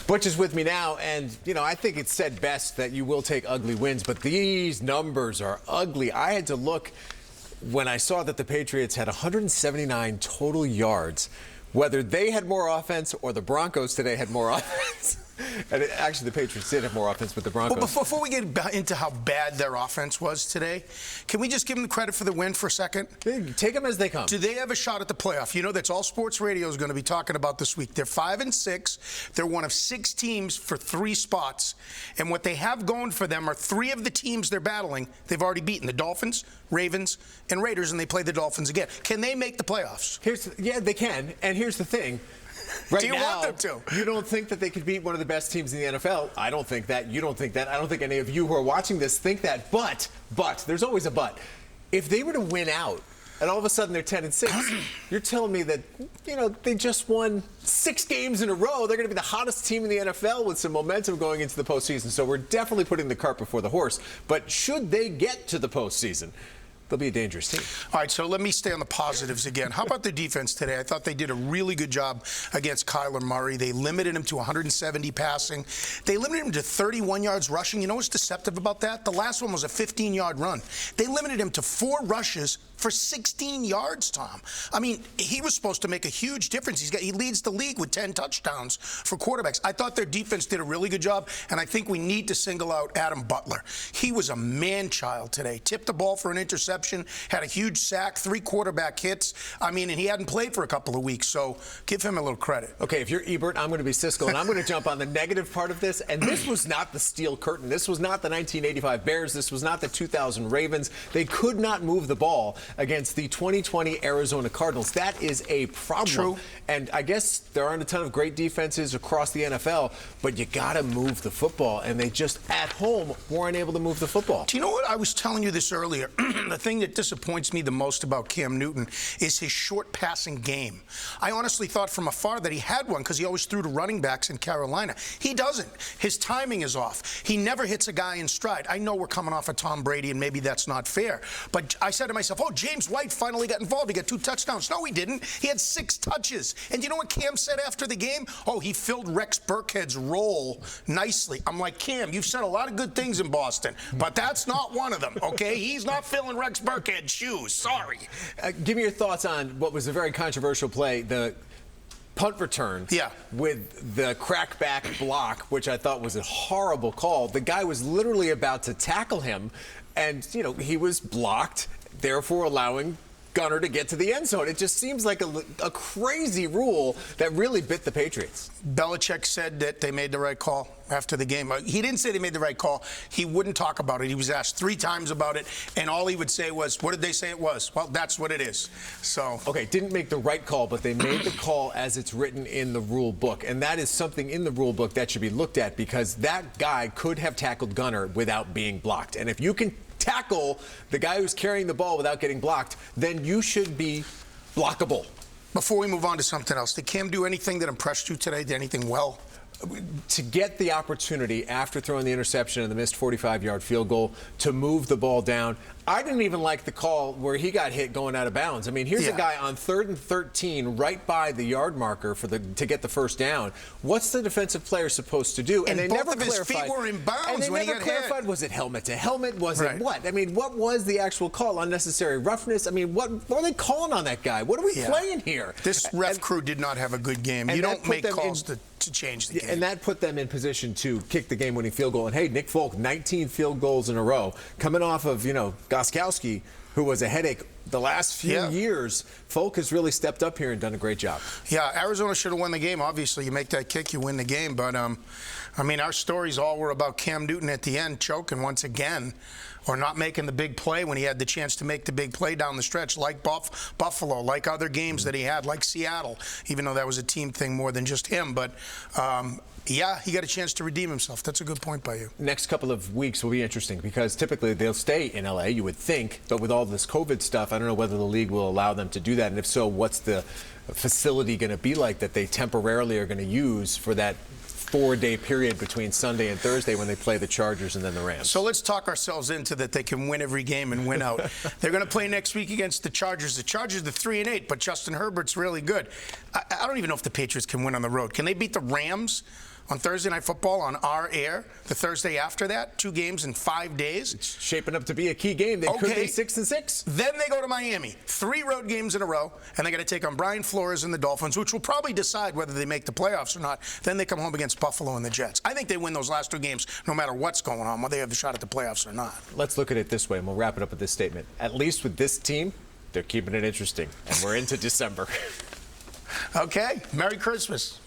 Butch is with me now, and, I think it's said best that you will take ugly wins, but these numbers are ugly. I had to look when I saw that the Patriots had 179 total yards, whether they had more offense or the Broncos today had more offense. And actually, the Patriots did have more offense, but the Broncos... Well, before we get into how bad their offense was today, can we just give them the credit for the win for a second? Take them as they come. Do they have a shot at the playoff? That's all sports radio is going to be talking about this week. They're 5-6. They're one of 6 teams for 3 spots. And what they have going for them are 3 of the teams they're battling, they've already beaten. The Dolphins, Ravens, and Raiders, and they play the Dolphins again. Can they make the playoffs? Yeah, they can. And here's the thing. Right Do you now, want them to? You don't think that they could beat one of the best teams in the NFL. I don't think that. You don't think that. I don't think any of you who are watching this think that. But, there's always a but. If they were to win out, and all of a sudden they're 10-6, you're telling me that, they just won 6 games in a row. They're going to be the hottest team in the NFL with some momentum going into the postseason. So we're definitely putting the cart before the horse. But should they get to the postseason, they'll be a dangerous team. All right, so let me stay on the positives again. How about the defense today? I thought they did a really good job against Kyler Murray. They limited him to 170 passing. They limited him to 31 yards rushing. You know what's deceptive about that? The last one was a 15-yard run. They limited him to 4 rushes for 16 yards, Tom. I mean, he was supposed to make a huge difference. He leads the league with 10 touchdowns for quarterbacks. I thought their defense did a really good job, and I think we need to single out Adam Butler. He was a man-child today. Tipped the ball for an interception, had a huge sack, 3 quarterback hits. And he hadn't played for a couple of weeks, so give him a little credit. Okay, if you're Ebert, I'm going to be Siskel, and I'm going to jump on the negative part of this. And this was not the steel curtain. This was not the 1985 Bears. This was not the 2000 Ravens. They could not move the ball against the 2020 Arizona Cardinals. That is a problem. True. And I guess there aren't a ton of great defenses across the NFL, but you got to move the football. And they just, at home, weren't able to move the football. Do you know what? I was telling you this earlier. The thing that disappoints me the most about Cam Newton is his short passing game. I honestly thought from afar that he had one because he always threw to running backs in Carolina. He doesn't. His timing is off. He never hits a guy in stride. I know we're coming off of Tom Brady, and maybe that's not fair. But I said to myself, James White finally got involved. He got 2 touchdowns. No, he didn't. He had 6 touches. And you know what Cam said after the game? He filled Rex Burkhead's role nicely. I'm like, Cam, you've said a lot of good things in Boston, but that's not one of them, okay? He's not filling Rex Burkhead's shoes. Sorry. Give me your thoughts on what was a very controversial play, the punt return with the crackback block, which I thought was a horrible call. The guy was literally about to tackle him, and, he was blocked, therefore allowing Gunner to get to the end zone. It just seems like a crazy rule that really bit the Patriots. Belichick said that they made the right call after the game. He didn't say they made the right call. He wouldn't talk about it. He was asked 3 times about it, and all he would say was, what did they say it was? Well, that's what it is. So. Okay, didn't make the right call, but they made the call as it's written in the rule book. And that is something in the rule book that should be looked at, because that guy could have tackled Gunner without being blocked. And if you can tackle the guy who's carrying the ball without getting blocked, then you should be blockable. Before we move on to something else, did Cam do anything that impressed you today? Did anything well? To get the opportunity after throwing the interception and the missed 45-yard field goal to move the ball down. I didn't even like the call where he got hit going out of bounds. Here's a guy on 3rd and 13 right by the yard marker to get the first down. What's the defensive player supposed to do? And they both never of his feet were in bounds and they when never he got clarified, hit. Was it helmet to helmet? Was it what? What was the actual call? Unnecessary roughness? What are they calling on that guy? What are we playing here? This ref crew did not have a good game. You don't make calls to change the game. And that put them in position to kick the game-winning field goal. And, hey, Nick Folk, 19 field goals in a row. Coming off of, Gostkowski, who was a headache the last few years. Folk has really stepped up here and done a great job. Yeah, Arizona should have won the game. Obviously, you make that kick, you win the game. But, our stories all were about Cam Newton at the end choking once again, or not making the big play when he had the chance to make the big play down the stretch, like Buffalo, like other games that he had, like Seattle, even though that was a team thing more than just him. But, he got a chance to redeem himself. That's a good point by you. Next couple of weeks will be interesting because typically they'll stay in L.A., you would think. But with all this COVID stuff, I don't know whether the league will allow them to do that. And if so, what's the facility going to be like that they temporarily are going to use for that 4-day period between Sunday and Thursday when they play the Chargers and then the Rams? So let's talk ourselves into that they can win every game and win out. They're going to play next week against the Chargers. The Chargers are 3-8, but Justin Herbert's really good. I don't even know if the Patriots can win on the road. Can they beat the Rams on Thursday Night Football on our air. The Thursday after that, 2 games in 5 days. It's shaping up to be a key game. They could be 6-6. Then they go to Miami. 3 road games in a row, and they got to take on Brian Flores and the Dolphins, which will probably decide whether they make the playoffs or not. Then they come home against Buffalo and the Jets. I think they win those last 2 games no matter what's going on, whether they have a shot at the playoffs or not. Let's look at it this way, and we'll wrap it up with this statement. At least with this team, they're keeping it interesting, and we're into December. Okay. Merry Christmas.